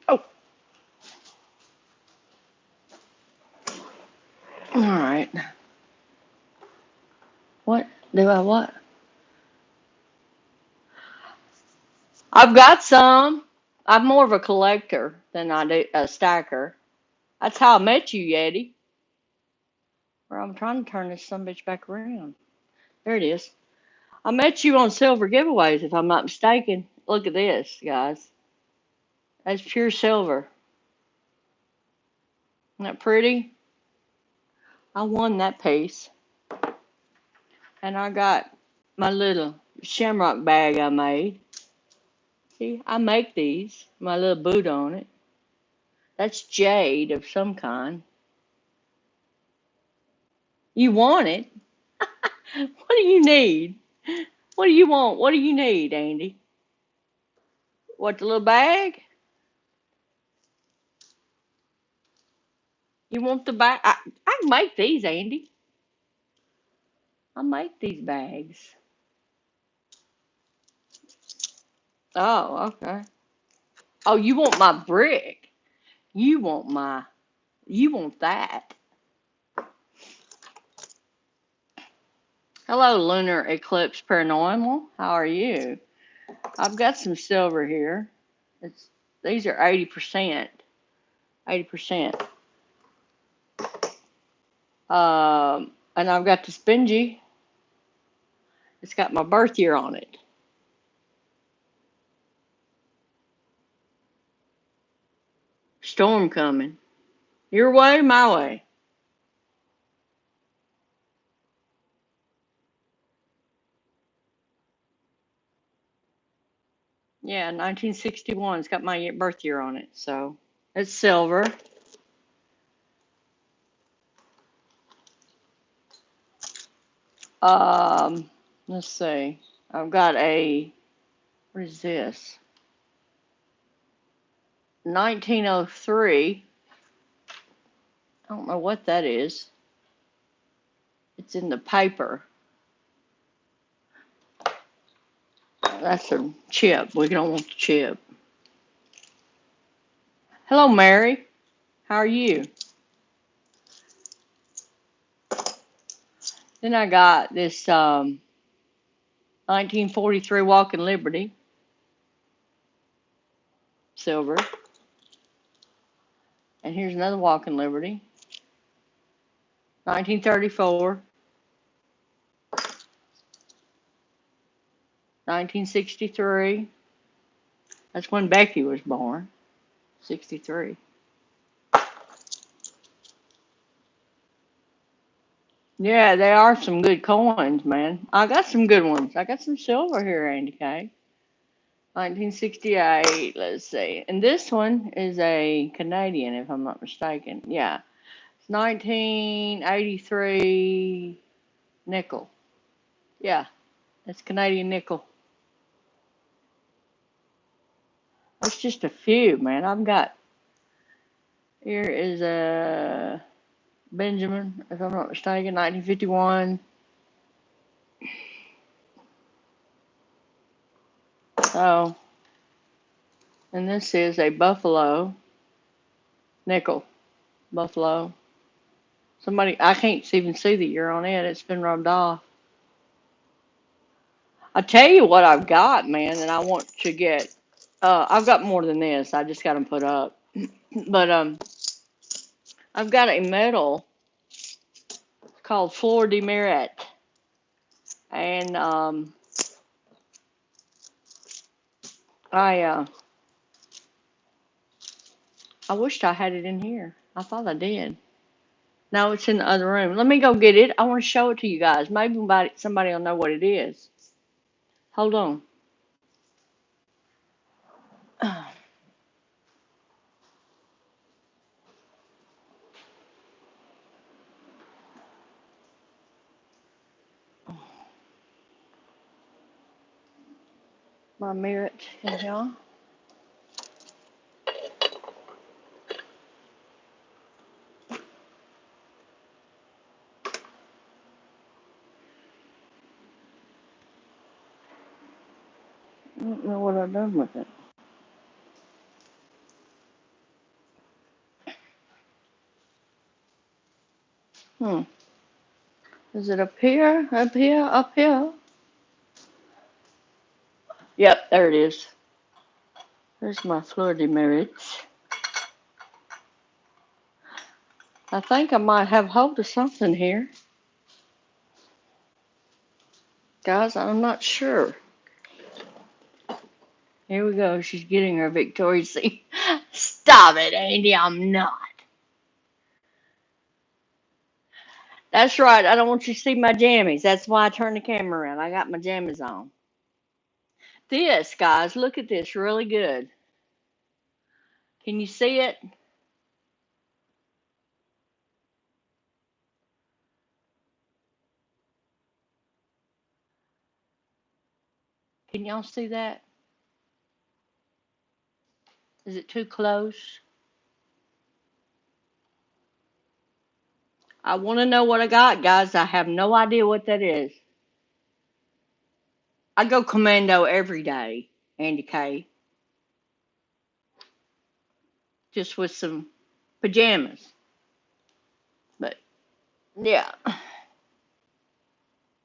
Oh, all right. What do I what? I've got some. I'm more of a collector than I do a stacker. That's how I met you, Yeti. Where I'm trying to turn this son bitch back around. There it is. I met you on silver giveaways, if I'm not mistaken. Look at this, guys. That's pure silver. Isn't that pretty? I won that piece. And I got my little shamrock bag I made. See, I make these. My little boot on it. That's jade of some kind. You want it? What do you need? What do you want? What do you need, Andy? What, the little bag? You want the bag? I can make these, Andy. I make these bags. Oh, okay. Oh, you want my brick? You want my, you want that. Hello, Lunar Eclipse Paranormal. How are you? I've got some silver here. It's these are 80%. 80%. And I've got this Benji. It's got my birth year on it. Storm coming. Your way, my way. Yeah, 1961. It's got my birth year on it. So it's silver. Let's see. I've got a, what is this? 1903. I don't know what that is. It's in the paper. That's a chip. We don't want the chip. Hello, Mary. How are you? Then I got this 1943 Walk in Liberty, silver. And here's another Walk in Liberty, 1934, 1963. That's when Becky was born, 63. Yeah, they are some good coins, man. I got some good ones. I got some silver here, Andy K. 1968, let's see. And this one is a Canadian, if I'm not mistaken. Yeah. It's 1983 nickel. Yeah, it's Canadian nickel. That's just a few, man. I've got, here is a Benjamin, if I'm not mistaken, 1951. So, and this is a Buffalo nickel. Buffalo. Somebody, I can't even see the year on it. It's been rubbed off. I tell you what I've got, man, and I want to get. I've got more than this. I just got them put up, but I've got a medal called Fleur de Merit, and I wished I had it in here. I thought I did. No, it's in the other room. Let me go get it. I want to show it to you guys. Maybe somebody will know what it is. Hold on. My merit in here. I don't know what I've done with it. Is it up here? Up here? Up here? Yep, there it is. There's my Fleur de Merit. I think I might have hold of something here. Guys, I'm not sure. Here we go. She's getting her Victoria's Secret. Stop it, Andy. I'm not. That's right. I don't want you to see my jammies. That's why I turned the camera around. I got my jammies on. This, guys, look at this. Really good. Can you see it? Can y'all see that? Is it too close? I want to know what I got, guys. I have no idea what that is. I go commando every day, Andy K. Just with some pajamas. But, yeah.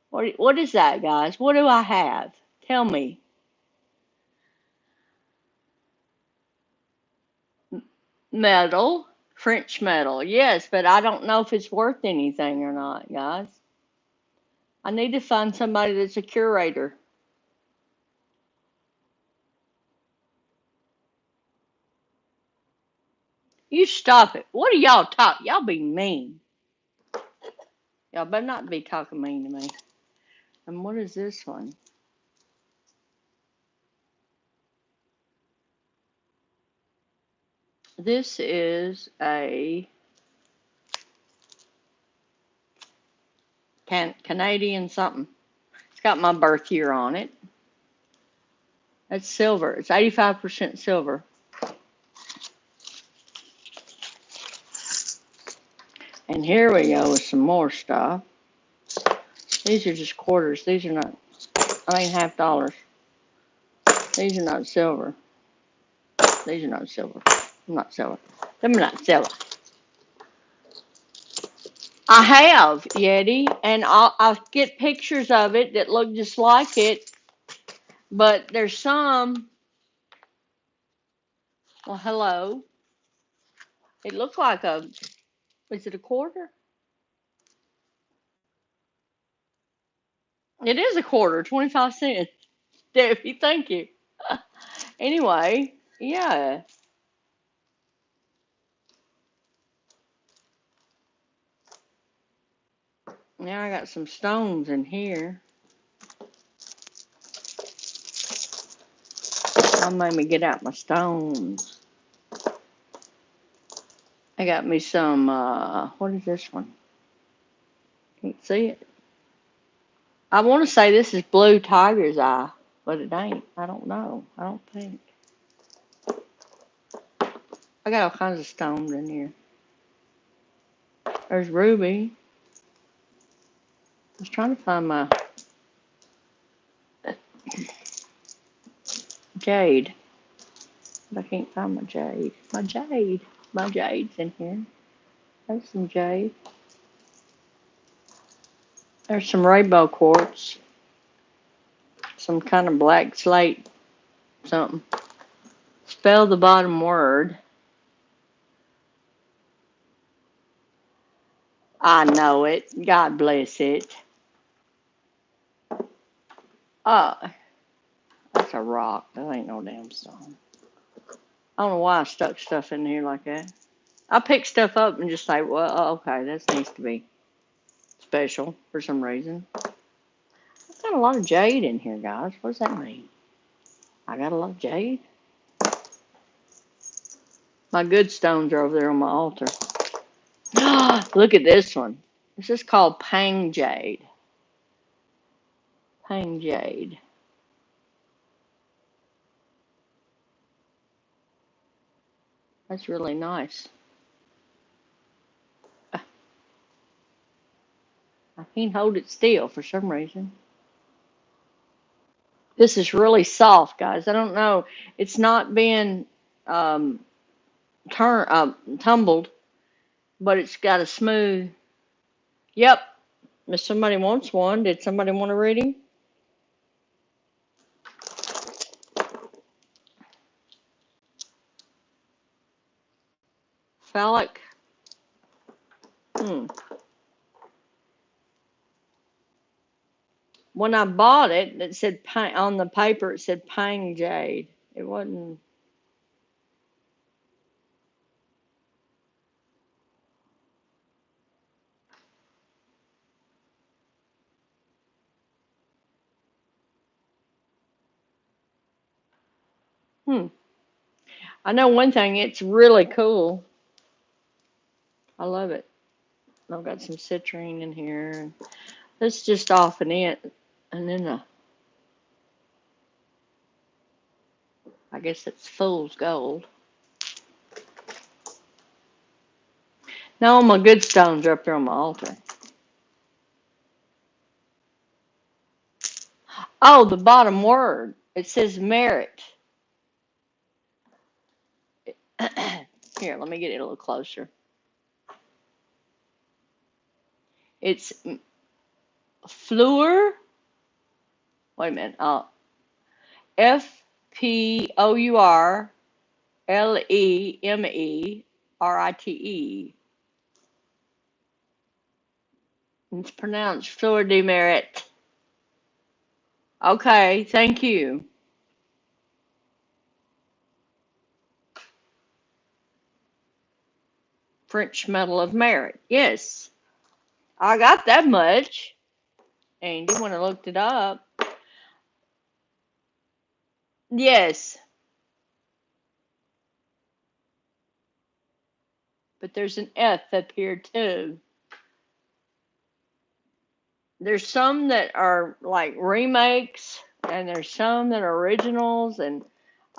What is that, guys? What do I have? Tell me. Medal, French metal, yes, but I don't know if it's worth anything or not, guys. I need to find somebody that's a curator. You stop it. What are y'all talking? Y'all be mean. Y'all better not be talking mean to me. And what is this one? This is a Canadian something. It's got my birth year on it. It's silver. It's 85% silver. And here we go with some more stuff. These are just quarters. These are not, half dollars. These are not silver. These are not silver. Not silver. Them are not silver. I have Yeti, and I'll get pictures of it that look just like it. But there's some. Well, hello. It looks like a. Is it a quarter? It is a quarter, 25 cents. Debbie, thank you. Anyway, yeah. Now I got some stones in here. I'll make me get out my stones. I got me some, what is this one? Can't see it. I want to say this is blue tiger's eye, but it ain't. I don't know. I don't think. I got all kinds of stones in here. There's ruby. I was trying to find my jade, but I can't find my jade. My jade's in here. There's some jade. There's some rainbow quartz. Some kind of black slate something. Spell the bottom word. I know it. God bless it. Oh, that's a rock. That ain't no damn stone. I don't know why I stuck stuff in here like that. I pick stuff up and just say, well, okay, this needs to be special for some reason. I've got a lot of jade in here, guys. What does that mean? I got a lot of jade? My good stones are over there on my altar. Look at this one. This is called Pang Jade. Pang Jade. That's really nice. I can't hold it still for some reason. This is really soft, guys. I don't know. It's not being um, tumbled, but it's got a smooth. Yep. If somebody wants one, did somebody want a reading? Phallic. When I bought it, it said on the paper. It said Pang Jade. It wasn't. I know one thing. It's really cool. I love it. I've got some citrine in here. That's just off and it, and then I guess it's fool's gold. Now all my good stones are up there on my altar. Oh, the bottom word. It says merit. Here, let me get it a little closer. It's Fleur. Wait a minute. FPOURLEME Rite. It's pronounced Fleur de Merit. Okay, thank you. French Medal of Merit. Yes, I got that much. Andy, when I looked it up. Yes, but there's an F up here too. There's some that are like remakes, and there's some that are originals, and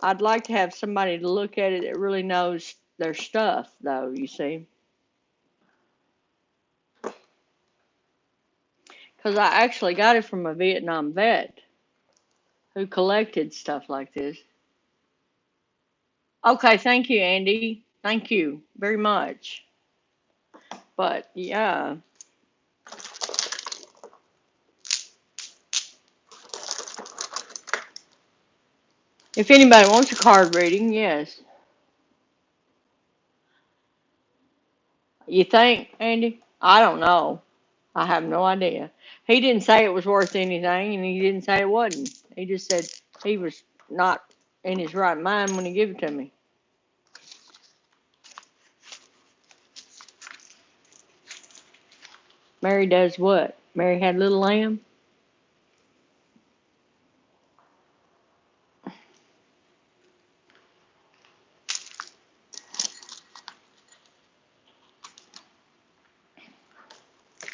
I'd like to have somebody to look at it that really knows their stuff, though, you see. Because I actually got it from a Vietnam vet who collected stuff like this. Okay, thank you, Andy. Thank you very much. But yeah. If anybody wants a card reading, yes. You think, Andy? I don't know. I have no idea. He didn't say it was worth anything, and he didn't say it wasn't. He just said he was not in his right mind when he gave it to me. Mary does what? Mary had a little lamb?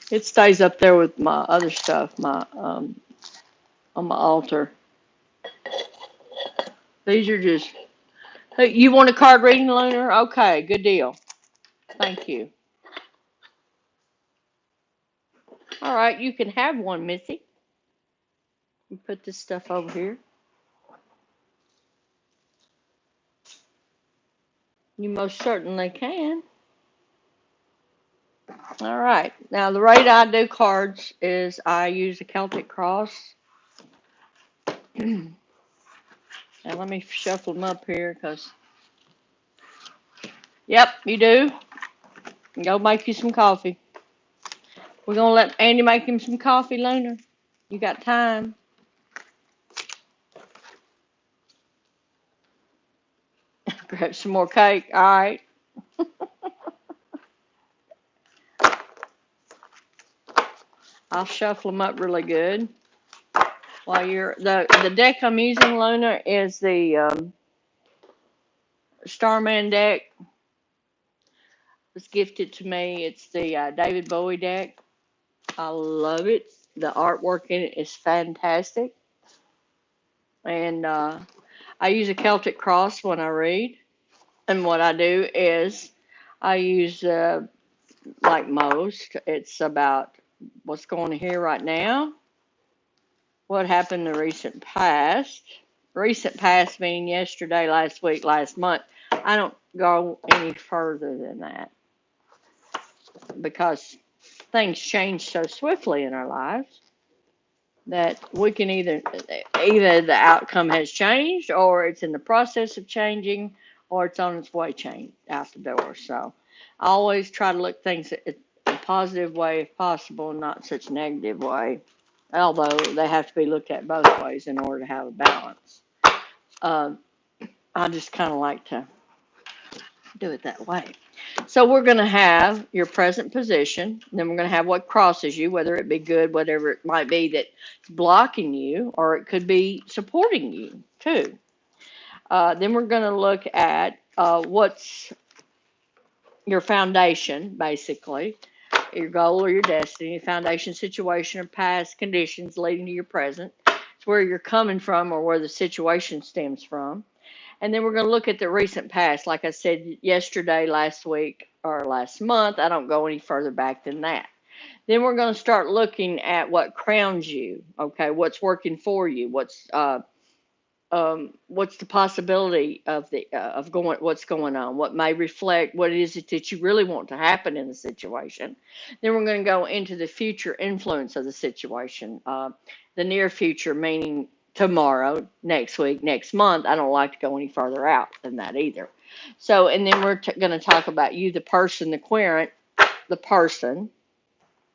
It stays up there with my other stuff, my on my altar. These are just. Hey, you want a card reading, Lunar? Okay, good deal. Thank you. All right, you can have one, Missy. You put this stuff over here. You most certainly can. All right. Now, the way I do cards is I use a Celtic Cross. And let me shuffle them up here because. Yep, you do. Go make you some coffee. We're going to let Andy make him some coffee, Lunar. You got time. Grab some more cake. All right. I'll shuffle them up really good. While you're the deck I'm using, Luna, is the Starman deck. It was gifted to me. It's the David Bowie deck. I love it. The artwork in it is fantastic. And I use a Celtic Cross when I read. And what I do is I use, like most, it's about what's going on here right now, what happened in the recent past. Recent past meaning yesterday, last week, last month. I don't go any further than that because things change so swiftly in our lives that we can either the outcome has changed or it's in the process of changing or it's on its way out the door. So I always try to look things at a positive way if possible, not such a negative way, although they have to be looked at both ways in order to have a balance. I just kind of like to do it that way. So we're going to have your present position. Then we're going to have what crosses you, whether it be good, whatever it might be that's blocking you, or it could be supporting you too. Then we're going to look at what's your foundation, basically, your goal or your destiny, your foundation, situation, or past conditions leading to your present. It's where you're coming from or where the situation stems from. And then we're going to look at the recent past. Like I said yesterday, last week, or last month. I don't go any further back than that. Then we're going to start looking at what crowns you. Okay, what's working for you? What's the possibility of what's going on? What may reflect what it is that you really want to happen in the situation? Then we're going to go into the future influence of the situation. The near future, meaning tomorrow, next week, next month. I don't like to go any further out than that either. So, and then we're going to talk about you, the person, the querent, the person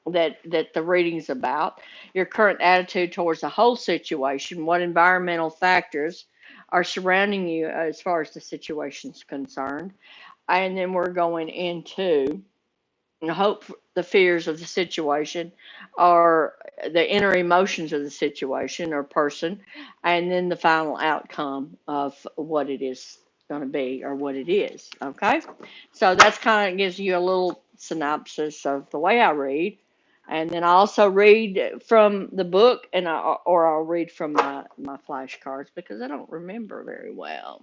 that the reading's about, your current attitude towards the whole situation, what environmental factors are surrounding you as far as the situation's concerned. And then we're going into hope, the fears of the situation, or the inner emotions of the situation or person, and then the final outcome of what it is going to be or what it is. Okay, so that's kind of gives you a little synopsis of the way I read, and then I also read from the book, or I'll read from my flashcards because I don't remember very well.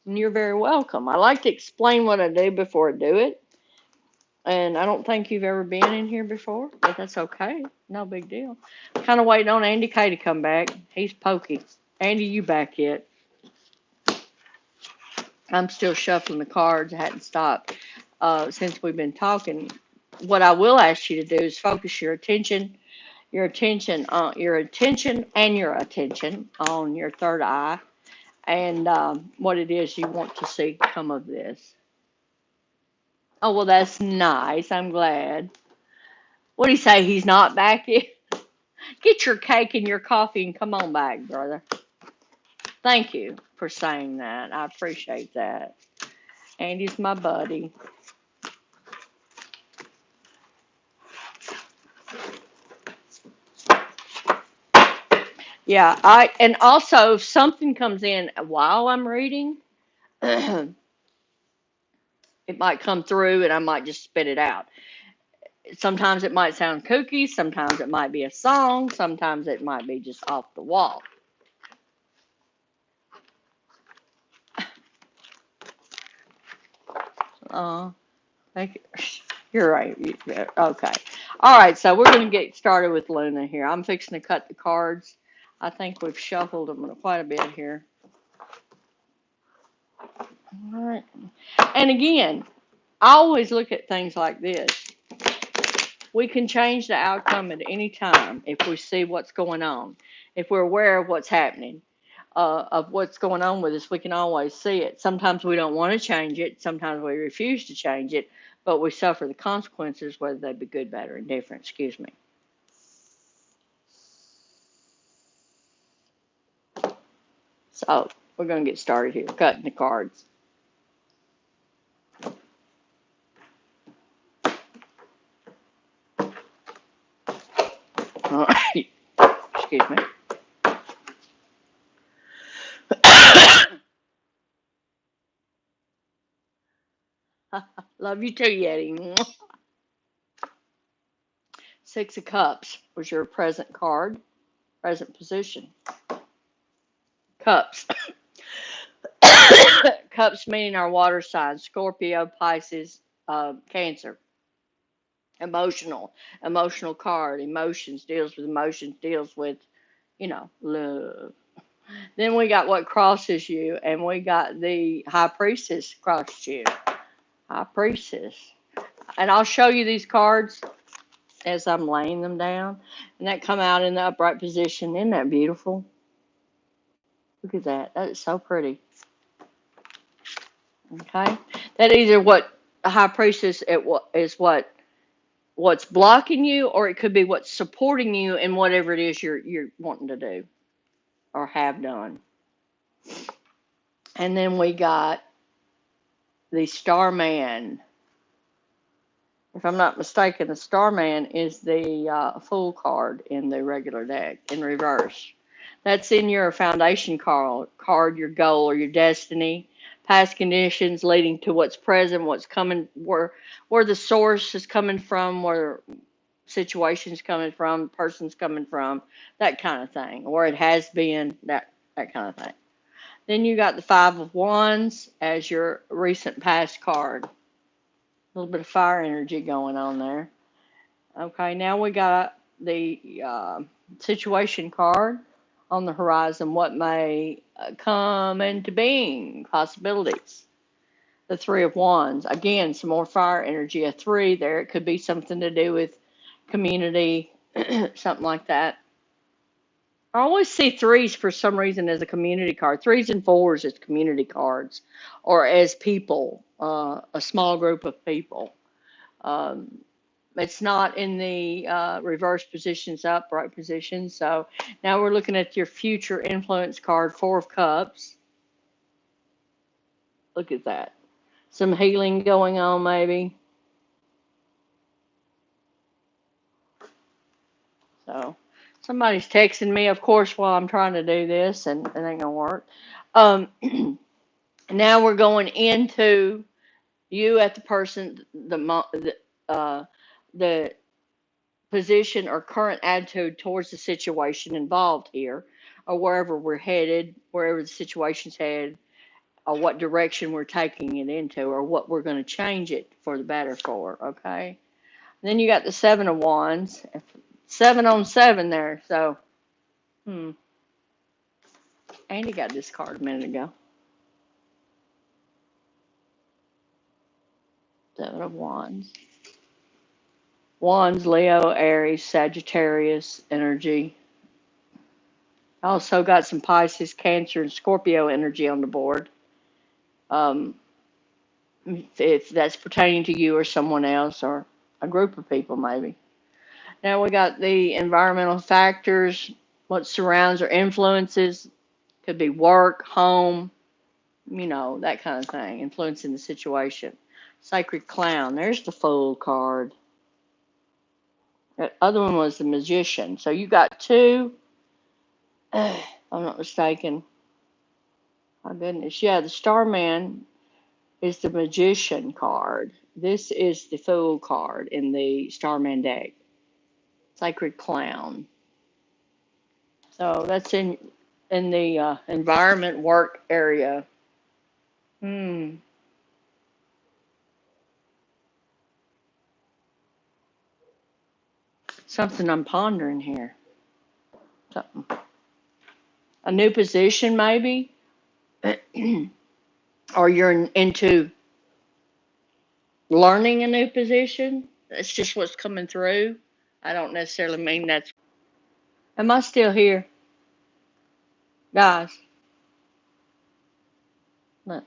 And you're very welcome. I like to explain what I do before I do it. And I don't think you've ever been in here before, but that's okay. No big deal. Kind of waiting on Andy K to come back. He's pokey. Andy, you back yet? I'm still shuffling the cards. I hadn't stopped since we've been talking. What I will ask you to do is focus your attention on your attention on your third eye, and what it is you want to see come of this. Oh, well, that's nice. I'm glad. What do you say? He's not back yet? Get your cake and your coffee and come on back, brother. Thank you for saying that. I appreciate that. Andy's my buddy. Yeah, and also if something comes in while I'm reading, it might come through and I might just spit it out. Sometimes it might sound kooky, sometimes it might be a song, sometimes it might be just off the wall. Thank you. You're right. Okay. All right, so we're going to get started with Luna here. I'm fixing to cut the cards. I think we've shuffled them quite a bit here. All right. And again, I always look at things like this. We can change the outcome at any time if we see what's going on. If we're aware of what's happening, of what's going on with us, we can always see it. Sometimes we don't want to change it. Sometimes we refuse to change it, but we suffer the consequences, whether they be good, bad, or indifferent. Excuse me. So we're going to get started here, cutting the cards. All right. Excuse me. Love you too, Yeti. Six of Cups was your present card, present position. Cups. Cups meaning our water signs, Scorpio, Pisces, Cancer. Emotional card. Emotions, deals with, love. Then we got what crosses you, and we got the High Priestess crossed you. High Priestess. And I'll show you these cards as I'm laying them down. And that come out in the upright position. Isn't that beautiful? Look at that. That is so pretty. Okay. That either what the High Priestess is what's blocking you, or it could be what's supporting you in whatever it is you're wanting to do or have done. And then we got the Starman. If I'm not mistaken, the Starman is the Fool card in the regular deck in reverse. That's in your foundation card, your goal or your destiny, past conditions leading to what's present, what's coming, where the source is coming from, where situation's coming from, person's coming from, that kind of thing, or it has been, that kind of thing. Then you got the Five of Wands as your recent past card. A little bit of fire energy going on there. Okay, now we got the situation card on the horizon. What may come into being? Possibilities. The Three of Wands. Again, some more fire energy. A 3 there. It could be something to do with community, something like that. I always see threes for some reason as a community card. Threes and fours as community cards, or as people, a small group of people. Um, it's not in the reverse positions, upright position. So now we're looking at your future influence card, Four of Cups. Look at that. Some healing going on, maybe. So somebody's texting me, of course, while I'm trying to do this, and it ain't gonna work. Um, now we're going into you at the person, the position or current attitude towards the situation involved here, or wherever we're headed, wherever the situation's headed, or what direction we're taking it into, or what we're going to change it for the better for. Okay. And then you got the Seven of Wands, 7 on 7 there. So, Andy got this card a minute ago. 7 of Wands. Wands, Leo, Aries, Sagittarius energy. Also got some Pisces, Cancer, and Scorpio energy on the board. Um, if that's pertaining to you or someone else or a group of people, maybe. Now we got the environmental factors, what surrounds or influences. Could be work, home, that kind of thing, influencing the situation. Sacred Clown. There's the Fool card. That other one was the Magician. So you got two. If I'm not mistaken. My goodness. Yeah, the Starman is the Magician card. This is the Fool card in the Starman deck. Sacred Clown. So that's in the environment work area. Something I'm pondering here. Something. A new position, maybe, or you're into learning a new position. That's just what's coming through. I don't necessarily mean that's. Am I still here, guys? Look.